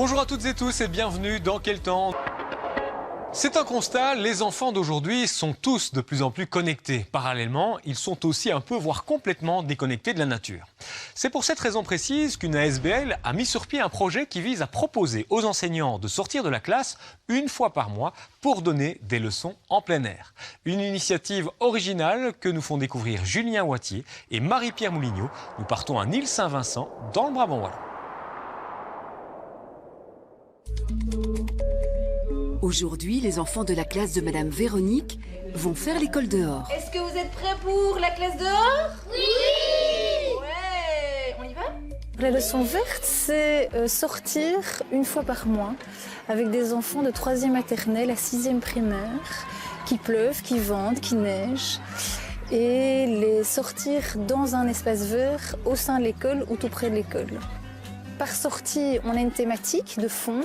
Bonjour à toutes et tous et bienvenue dans Quel temps ? C'est un constat, les enfants d'aujourd'hui sont tous de plus en plus connectés. Parallèlement, ils sont aussi un peu, voire complètement déconnectés de la nature. C'est pour cette raison précise qu'une ASBL a mis sur pied un projet qui vise à proposer aux enseignants de sortir de la classe une fois par mois pour donner des leçons en plein air. Une initiative originale que nous font découvrir Julien Wattier et Marie-Pierre Moulignot. Nous partons à Île-Saint-Vincent, dans le Brabant wallon. Aujourd'hui, les enfants de la classe de Madame Véronique vont faire l'école dehors. Est-ce que vous êtes prêts pour la classe dehors? Oui! Ouais! On y va? La leçon verte, c'est sortir une fois par mois avec des enfants de 3e maternelle à 6e primaire, qui pleuvent, qui ventent, qui neigent, et les sortir dans un espace vert au sein de l'école ou tout près de l'école. Par sortie, on a une thématique de fond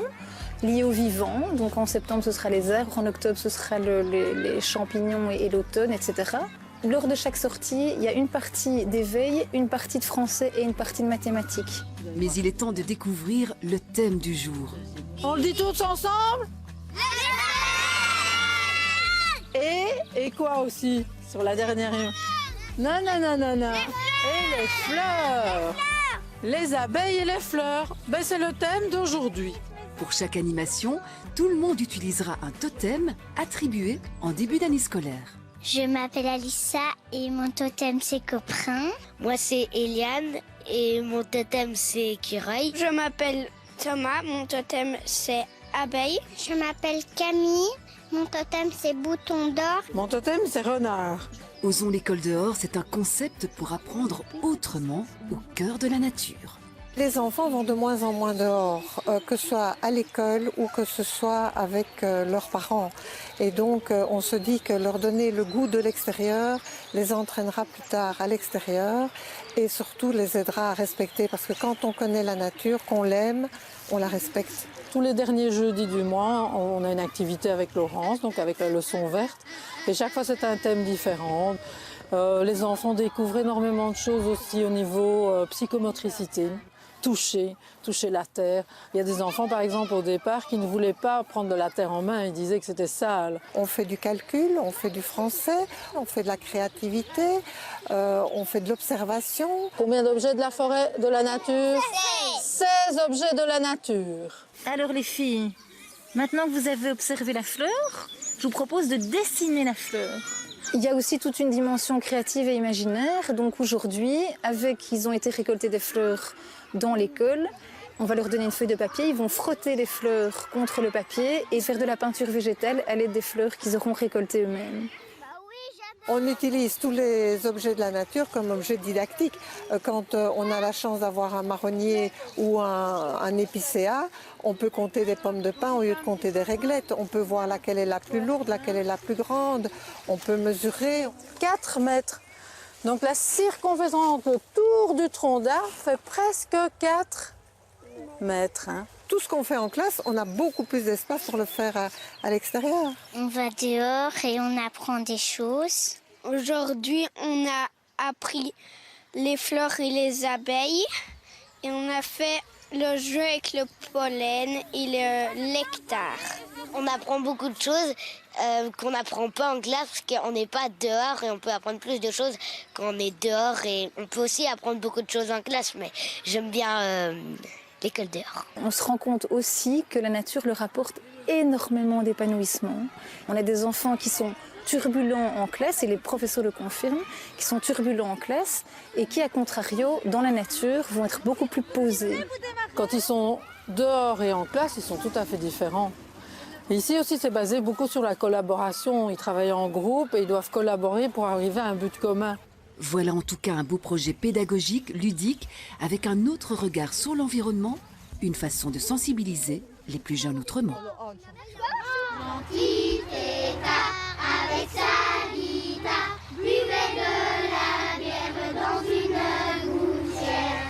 liée au vivant. Donc en septembre, ce sera les arbres, en octobre, ce sera les champignons et l'automne, etc. Lors de chaque sortie, il y a une partie d'éveil, une partie de français et une partie de mathématiques. Mais il est temps de découvrir le thème du jour. On le dit tous ensemble? Et quoi aussi sur la dernière rime? Non. Et les fleurs. Les abeilles et les fleurs. Ben, c'est le thème d'aujourd'hui. Pour chaque animation, tout le monde utilisera un totem attribué en début d'année scolaire. Je m'appelle Alissa et mon totem c'est Coprin. Moi c'est Eliane et mon totem c'est écureuil. Je m'appelle Thomas, mon totem c'est abeille. Je m'appelle Camille, mon totem c'est Bouton d'or. Mon totem c'est renard. Osons l'école dehors, c'est un concept pour apprendre autrement au cœur de la nature. Les enfants vont de moins en moins dehors, que ce soit à l'école ou que ce soit avec leurs parents. Et donc, on se dit que leur donner le goût de l'extérieur les entraînera plus tard à l'extérieur et surtout les aidera à respecter. Parce que quand on connaît la nature, qu'on l'aime, on la respecte. Tous les derniers jeudis du mois, on a une activité avec Laurence, donc avec la leçon verte. Et chaque fois, c'est un thème différent. Les enfants découvrent énormément de choses aussi au niveau psychomotricité. Toucher la terre. Il y a des enfants, par exemple, au départ, qui ne voulaient pas prendre de la terre en main. Ils disaient que c'était sale. On fait du calcul, on fait du français, on fait de la créativité, on fait de l'observation. Combien d'objets de la forêt, de la nature? 16 objets de la nature. Alors les filles, maintenant que vous avez observé la fleur, je vous propose de dessiner la fleur. Il y a aussi toute une dimension créative et imaginaire. Donc aujourd'hui, ils ont été récoltés des fleurs dans l'école. On va leur donner une feuille de papier, ils vont frotter les fleurs contre le papier et faire de la peinture végétale à l'aide des fleurs qu'ils auront récoltées eux-mêmes. On utilise tous les objets de la nature comme objets didactiques. Quand on a la chance d'avoir un marronnier ou un épicéa, on peut compter des pommes de pin au lieu de compter des réglettes. On peut voir laquelle est la plus lourde, laquelle est la plus grande. On peut mesurer. 4 mètres. Donc la circonférence autour du tronc d'arbre fait presque 4 mètres. Tout ce qu'on fait en classe, on a beaucoup plus d'espace pour le faire à l'extérieur. On va dehors et on apprend des choses. Aujourd'hui, on a appris les fleurs et les abeilles. Et on a fait le jeu avec le pollen et le nectar. On apprend beaucoup de choses qu'on n'apprend pas en classe parce qu'on n'est pas dehors et on peut apprendre plus de choses quand on est dehors. Et on peut aussi apprendre beaucoup de choses en classe, mais j'aime bien l'école dehors. On se rend compte aussi que la nature leur apporte énormément d'épanouissement. On a des enfants qui sont turbulents en classe, et les professeurs le confirment, qui sont turbulents en classe et qui, à contrario, dans la nature, vont être beaucoup plus posés. Quand ils sont dehors et en classe, ils sont tout à fait différents. Et ici aussi, c'est basé beaucoup sur la collaboration. Ils travaillent en groupe et ils doivent collaborer pour arriver à un but commun. Voilà en tout cas un beau projet pédagogique, ludique, avec un autre regard sur l'environnement, une façon de sensibiliser les plus jeunes autrement. Avec sa guitare, buvait de la bière dans une gouttière.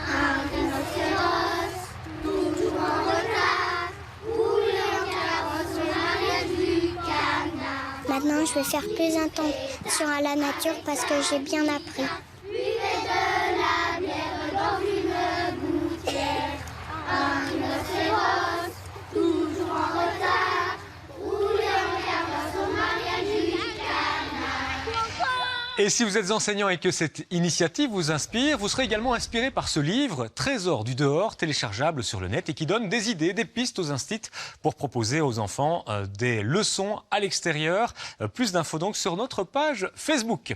Un rhinocéros, toujours en retard, roulé en carrosse sur l'arrière du canard. Maintenant, je vais faire plus attention à la nature parce que j'ai bien appris. Buvait de la bière dans une gouttière. Un rhinocéros. Et si vous êtes enseignant et que cette initiative vous inspire, vous serez également inspiré par ce livre « Trésor du dehors » téléchargeable sur le net et qui donne des idées, des pistes aux instituts pour proposer aux enfants des leçons à l'extérieur. Plus d'infos donc sur notre page Facebook.